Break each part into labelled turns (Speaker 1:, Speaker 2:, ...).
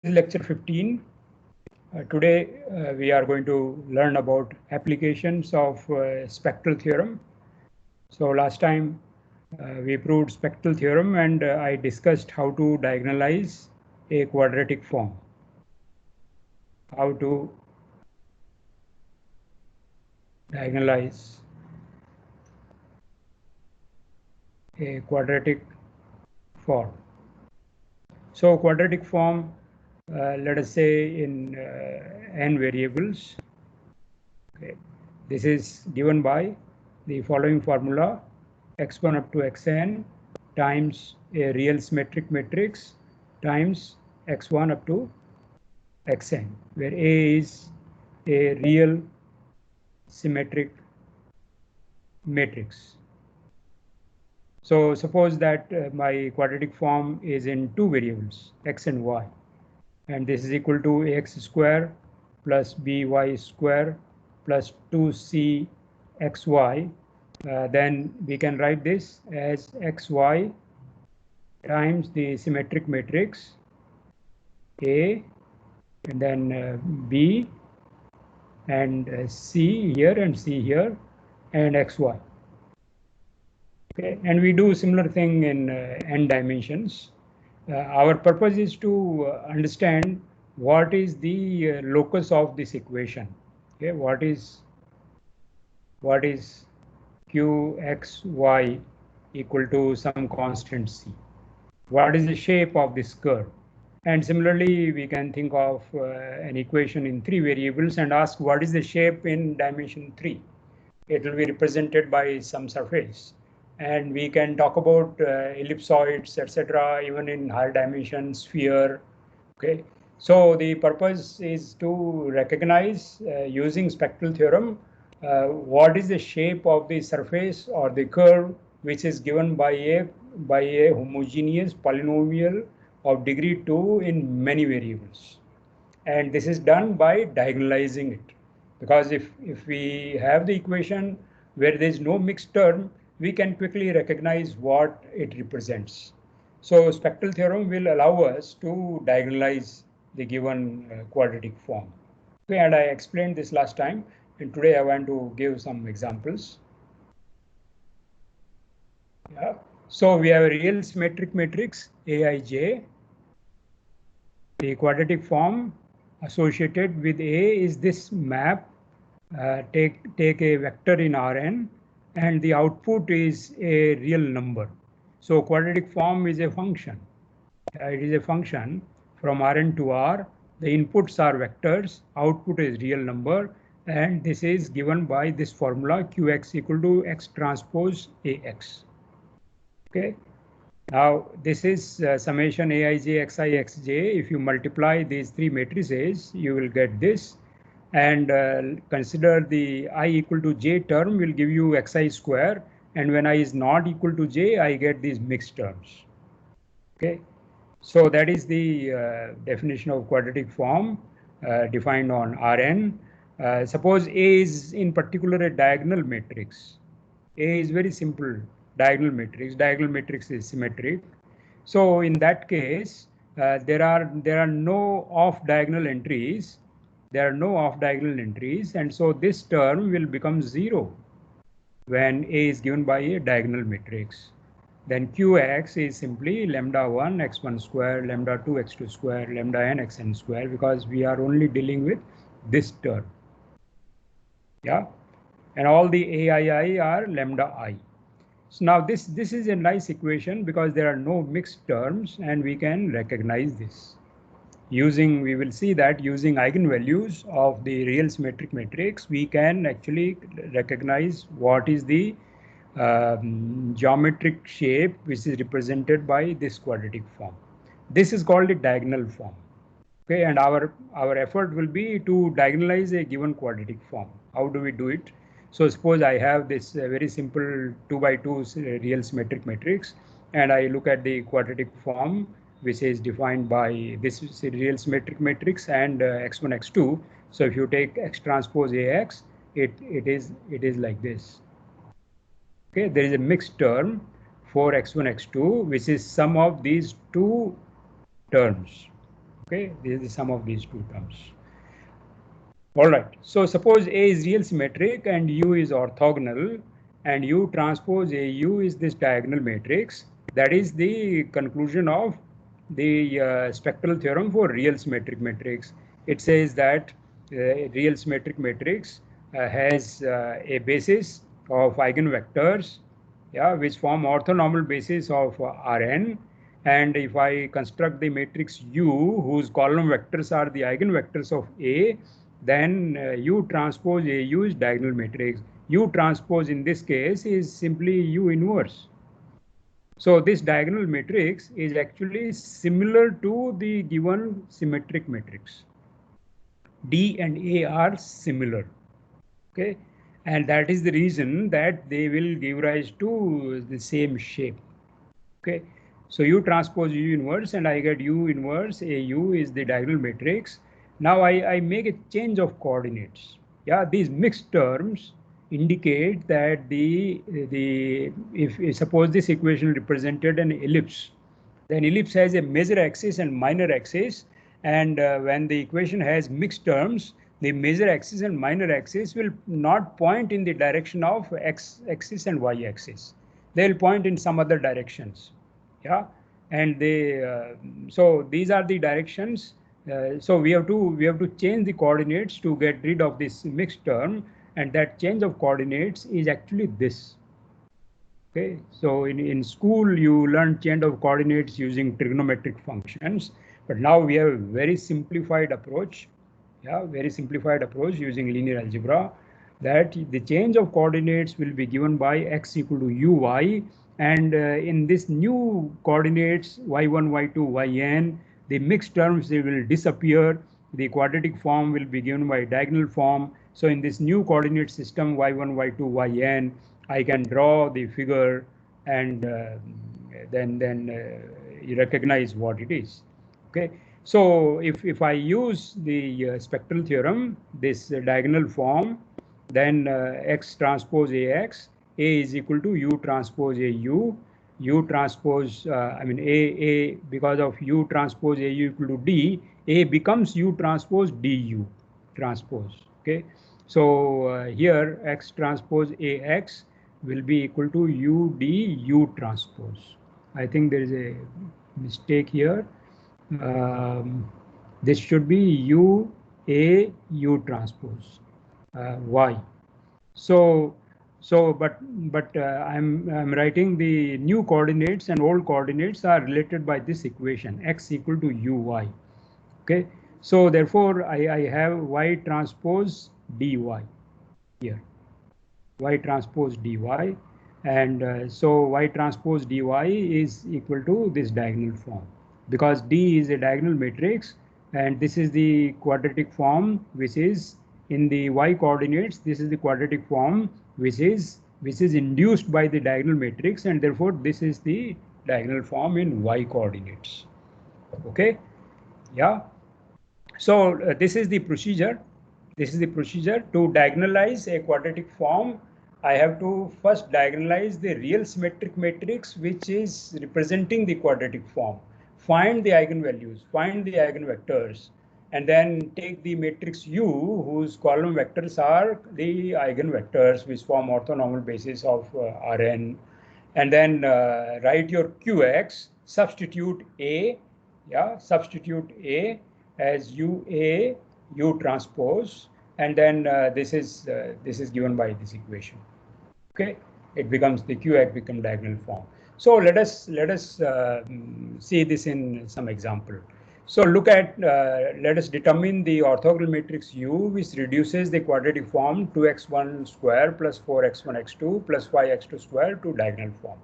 Speaker 1: Lecture 15. Today we are going to learn about applications of spectral theorem. So last time we proved spectral theorem and I discussed how to diagonalize a quadratic form. How to diagonalize a quadratic form. So quadratic form, let us say in n variables. Okay. This is given by the following formula: x1 up to xn times a real symmetric matrix times x1 up to xn, where A is a real symmetric matrix. So suppose that my quadratic form is in two variables, x and y, and this is equal to ax square plus by square plus 2cxy. Then we can write this as xy times the symmetric matrix A, and then B, and C here and C here, and xy. Okay, and we do similar thing in n dimensions. Our purpose is to understand what is the locus of this equation. Okay, what is qxy equal to some constant c? What is the shape of this curve? And similarly, we can think of an equation in three variables and ask what is the shape in dimension 3? It will be represented by some surface. And we can talk about ellipsoids, etc., even in higher dimension sphere. Okay, so the purpose is to recognize using spectral theorem what is the shape of the surface or the curve which is given by a homogeneous polynomial of degree 2 in many variables. And this is done by diagonalizing it, because if we have the equation where there is no mixed term, we can quickly recognize what it represents. So spectral theorem will allow us to diagonalize the given quadratic form. Okay, and I explained this last time, and today I want to give some examples. Yeah. So we have a real symmetric matrix Aij. The quadratic form associated with A is this map. Take a vector in Rn, and the output is a real number. So quadratic form is a function. It is a function from Rn to R. The inputs are vectors, output is real number, and this is given by this formula Qx equal to x transpose Ax. Okay. Now this is summation Aij xi xj. If you multiply these three matrices, you will get this. And consider the I equal to j term will give you xi square, and when I is not equal to j, I get these mixed terms. Okay, so that is the definition of quadratic form defined on Rn. Suppose A is in particular a diagonal matrix. A is very simple diagonal matrix. Diagonal matrix is symmetric. So in that case, there are no off diagonal entries. There are no off diagonal entries, and so this term will become 0 when A is given by a diagonal matrix. Then Qx is simply lambda 1 x1 square, lambda 2 x2 square, lambda n xn square, because we are only dealing with this term. Yeah, and all the aii are lambda I. So now this is a nice equation because there are no mixed terms, and we can recognize this. We will see that using eigenvalues of the real symmetric matrix, we can actually recognize what is the geometric shape which is represented by this quadratic form. This is called a diagonal form. Okay, and our effort will be to diagonalize a given quadratic form. How do we do it? So suppose I have this very simple 2 by 2 real symmetric matrix, and I look at the quadratic form which is defined by this real symmetric matrix and x1 x2. So if you take x transpose Ax, it is like this. Okay, there is a mixed term for x1 x2 which is sum of these two terms. Okay, this is the sum of these two terms. All right, so suppose A is real symmetric and U is orthogonal, and U transpose AU is this diagonal matrix. That is the conclusion of the spectral theorem for real symmetric matrix. It says that real symmetric matrix has a basis of eigenvectors, yeah, which form orthonormal basis of Rn. And if I construct the matrix U, whose column vectors are the eigenvectors of A, then U transpose AU is diagonal matrix. U transpose in this case is simply U inverse. So this diagonal matrix is actually similar to the given symmetric matrix. D and A are similar. Okay, and that is the reason that they will give rise to the same shape. Okay, so U transpose U inverse, and I get U inverse AU is the diagonal matrix. Now I make a change of coordinates. Yeah, these mixed terms indicate that if suppose this equation represented an ellipse, then ellipse has a major axis and minor axis, and when the equation has mixed terms, the major axis and minor axis will not point in the direction of x axis and y axis. They'll point in some other directions. Yeah, and so these are the directions. So we have to change the coordinates to get rid of this mixed term, and that change of coordinates is actually this. Okay, so in school you learn change of coordinates using trigonometric functions, but now we have a very simplified approach. Yeah, very simplified approach using linear algebra, that the change of coordinates will be given by x equal to uy, and in this new coordinates y1, y2, yn, the mixed terms, they will disappear. The quadratic form will be given by diagonal form. So in this new coordinate system y1, y2, yn, I can draw the figure, and then you recognize what it is. Okay, so if I use the spectral theorem, this diagonal form, then x transpose ax, A is equal to U transpose AU, U transpose, A, because of U transpose AU equal to D, A becomes U transpose DU transpose. Okay, so here x transpose AX will be equal to UD U transpose. I think there is a mistake here. This should be U A U transpose Y. But I'm writing the new coordinates, and old coordinates are related by this equation x equal to uy. Okay, so therefore I have y transpose dy here, y transpose dy, and so y transpose dy is equal to this diagonal form, because D is a diagonal matrix, and this is the quadratic form which is in the y coordinates. This is the quadratic form which is induced by the diagonal matrix, and therefore this is the diagonal form in y coordinates. Okay, yeah. So this is the procedure. This is the procedure to diagonalize a quadratic form. I have to first diagonalize the real symmetric matrix which is representing the quadratic form. Find the eigenvalues, find the eigenvectors, and then take the matrix U, whose column vectors are the eigenvectors which form orthonormal basis of Rn, and then write your Qx, substitute A, yeah, substitute A as UA U transpose, and then this is given by this equation. Okay, it becomes the Qx become diagonal form. So let us see this in some example. So look at, let us determine the orthogonal matrix U, which reduces the quadratic form 2x1 square plus 4x1x2 plus 5x2 square to diagonal form.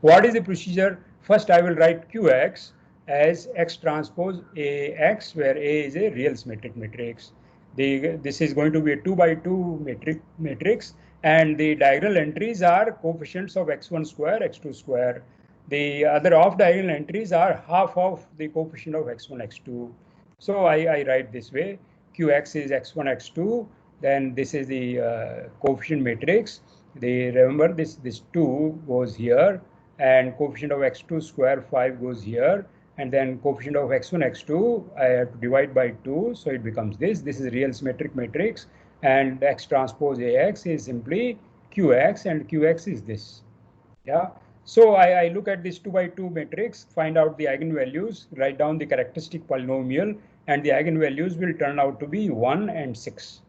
Speaker 1: What is the procedure? First, I will write Qx as x transpose Ax, where A is a real symmetric matrix. This is going to be a 2 by 2 matrix, and the diagonal entries are coefficients of x1 square, x2 square. The other off diagonal entries are half of the coefficient of x1, x2. So I write this way: Qx is x1, x2. Then this is the coefficient matrix. Remember this 2 goes here, and coefficient of x2 square 5 goes here, and then coefficient of x1, x2, I have to divide by 2, so it becomes this. This is real symmetric matrix, and x transpose AX is simply QX, and QX is this. Yeah. So I look at this 2 by 2 matrix, find out the eigenvalues, write down the characteristic polynomial, and the eigenvalues will turn out to be 1 and 6.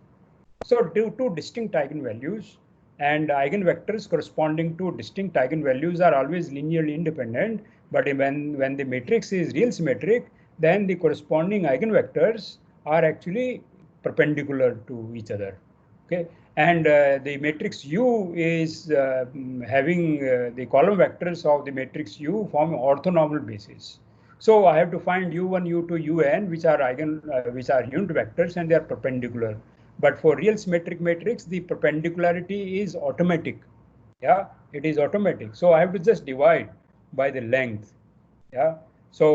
Speaker 1: So two distinct eigenvalues, and eigenvectors corresponding to distinct eigenvalues are always linearly independent. But when the matrix is real symmetric, then the corresponding eigenvectors are actually perpendicular to each other. Okay, and the matrix U is having the column vectors of the matrix U form orthonormal basis. So I have to find U1, U2, Un, which are unit vectors, and they are perpendicular. But for real symmetric matrix, the perpendicularity is automatic. Yeah, it is automatic. So I have to just divide by the length. Yeah. So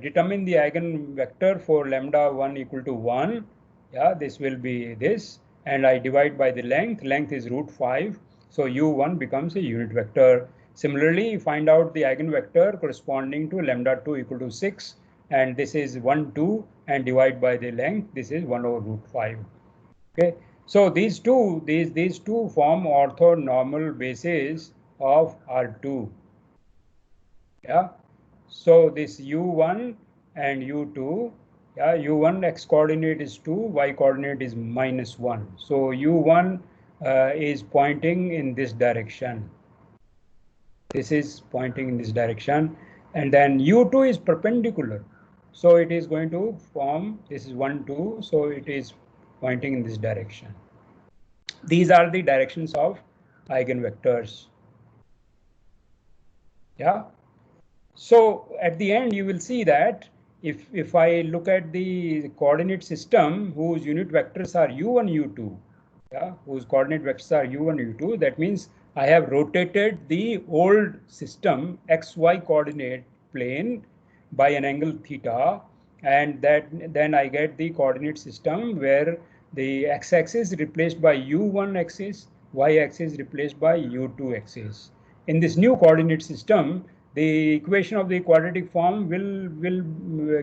Speaker 1: determine the eigenvector for lambda 1 equal to 1. Yeah, this will be this. And I divide by the length. Length is root 5. So U1 becomes a unit vector. Similarly, find out the eigenvector corresponding to lambda 2 equal to 6. And this is 1, 2. And divide by the length. This is 1 over root 5. Okay. So these two form orthonormal bases of R2. Yeah. So this U1 and U2, yeah, U1 x coordinate is 2, y coordinate is -1. So U1 is pointing in this direction. This is pointing in this direction. And then U2 is perpendicular. So it is going to form, this is 1, 2. So it is pointing in this direction. These are the directions of eigenvectors. Yeah. So at the end, you will see that if I look at the coordinate system whose unit vectors are U1, U2, yeah, whose coordinate vectors are U1, U2, that means I have rotated the old system XY coordinate plane by an angle theta, and then I get the coordinate system where the x-axis is replaced by U1 axis, y-axis replaced by U2 axis. In this new coordinate system, the equation of the quadratic form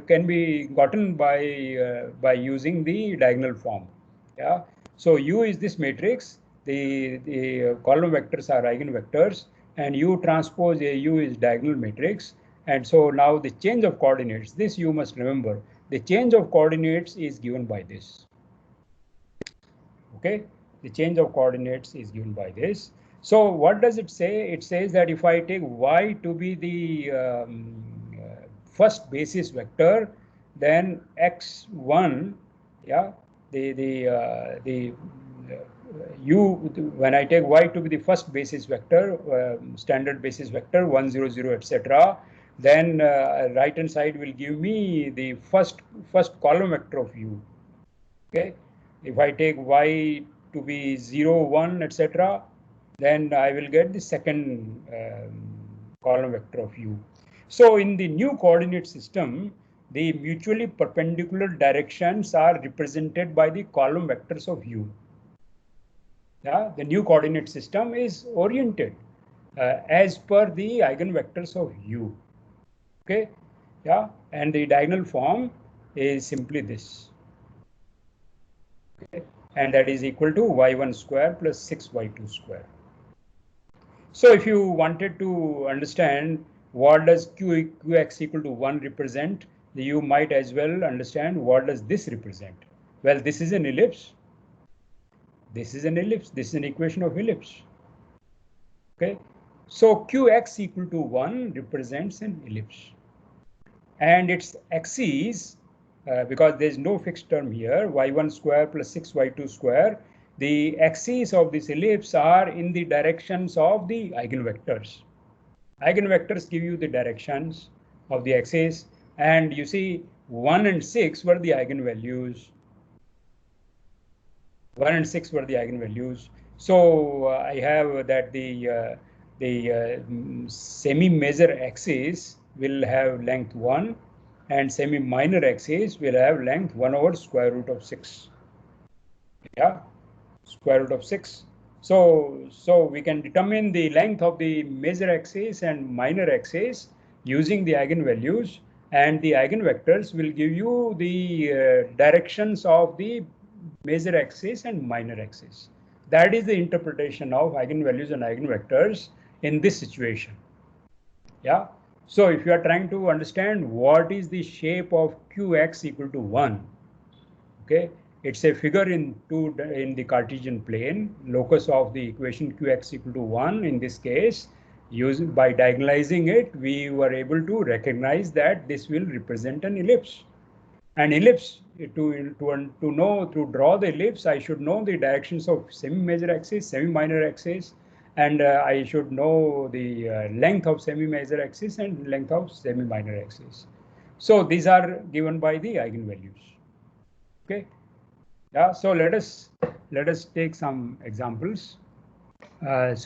Speaker 1: can be gotten by using the diagonal form. Yeah. So U is this matrix. The column vectors are eigenvectors, and U transpose AU is diagonal matrix. And so now the change of coordinates, this you must remember, the change of coordinates is given by this. Okay, the change of coordinates is given by this. So what does it say? It says that if I take y to be the first basis vector, then x1, yeah, when I take y to be the first basis vector, standard basis vector 1, 0, 0, etc., then right hand side will give me the first column vector of u. Okay, if I take y to be 0, 1, etc., then I will get the second column vector of u. So in the new coordinate system, the mutually perpendicular directions are represented by the column vectors of u. Yeah, the new coordinate system is oriented as per the eigenvectors of u. Okay, yeah, and the diagonal form is simply this. Okay, and that is equal to y1 square plus 6y2 square. So if you wanted to understand what does qx equal to 1 represent, you might as well understand what does this represent. Well, this is an ellipse. This is an ellipse. This is an equation of ellipse. Okay, so qx equal to 1 represents an ellipse, and its axes, because there is no fixed term here, y1 square plus 6y2 square, the axes of this ellipse are in the directions of the eigenvectors. Eigenvectors give you the directions of the axes, and you see 1 and 6 were the eigenvalues. 1 and 6 were the eigenvalues. So I have that the semi-major axis will have length 1, and semi-minor axis will have length 1 over square root of 6. Yeah, square root of 6. So we can determine the length of the major axis and minor axis using the eigenvalues, and the eigenvectors will give you the directions of the major axis and minor axis. That is the interpretation of eigenvalues and eigenvectors in this situation. Yeah. So if you are trying to understand what is the shape of qx equal to 1, okay, it's a figure in the Cartesian plane, locus of the equation qx equal to 1 in this case. By diagonalizing it, we were able to recognize that this will represent an ellipse. An ellipse, to draw the ellipse, I should know the directions of semi-major axis, semi-minor axis, and I should know the length of semi-major axis and length of semi-minor axis. So these are given by the eigenvalues. Okay. Yeah. So let us take some examples. How to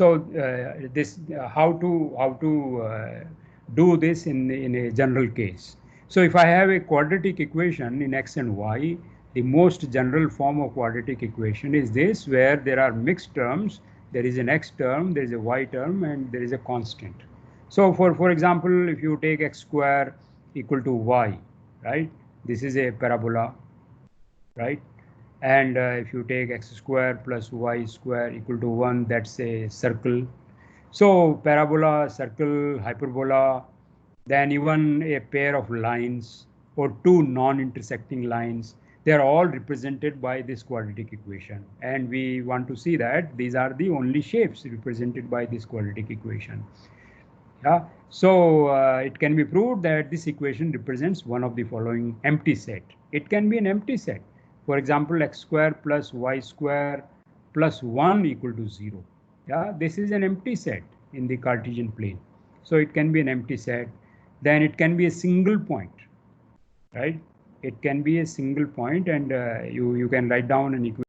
Speaker 1: do this in a general case. So if I have a quadratic equation in x and y, the most general form of quadratic equation is this, where there are mixed terms. There is an x term, there is a y term, and there is a constant. So for example, if you take x square equal to y, right? This is a parabola, right? And if you take x square plus y square equal to 1, that's a circle. So parabola, circle, hyperbola, then even a pair of lines or two non-intersecting lines, they are all represented by this quadratic equation. And we want to see that these are the only shapes represented by this quadratic equation. Yeah. So it can be proved that this equation represents one of the following empty set. It can be an empty set. For example, x square plus y square plus 1 equal to 0. Yeah, this is an empty set in the Cartesian plane. So it can be an empty set. Then it can be a single point, right? It can be a single point, and you can write down an equation.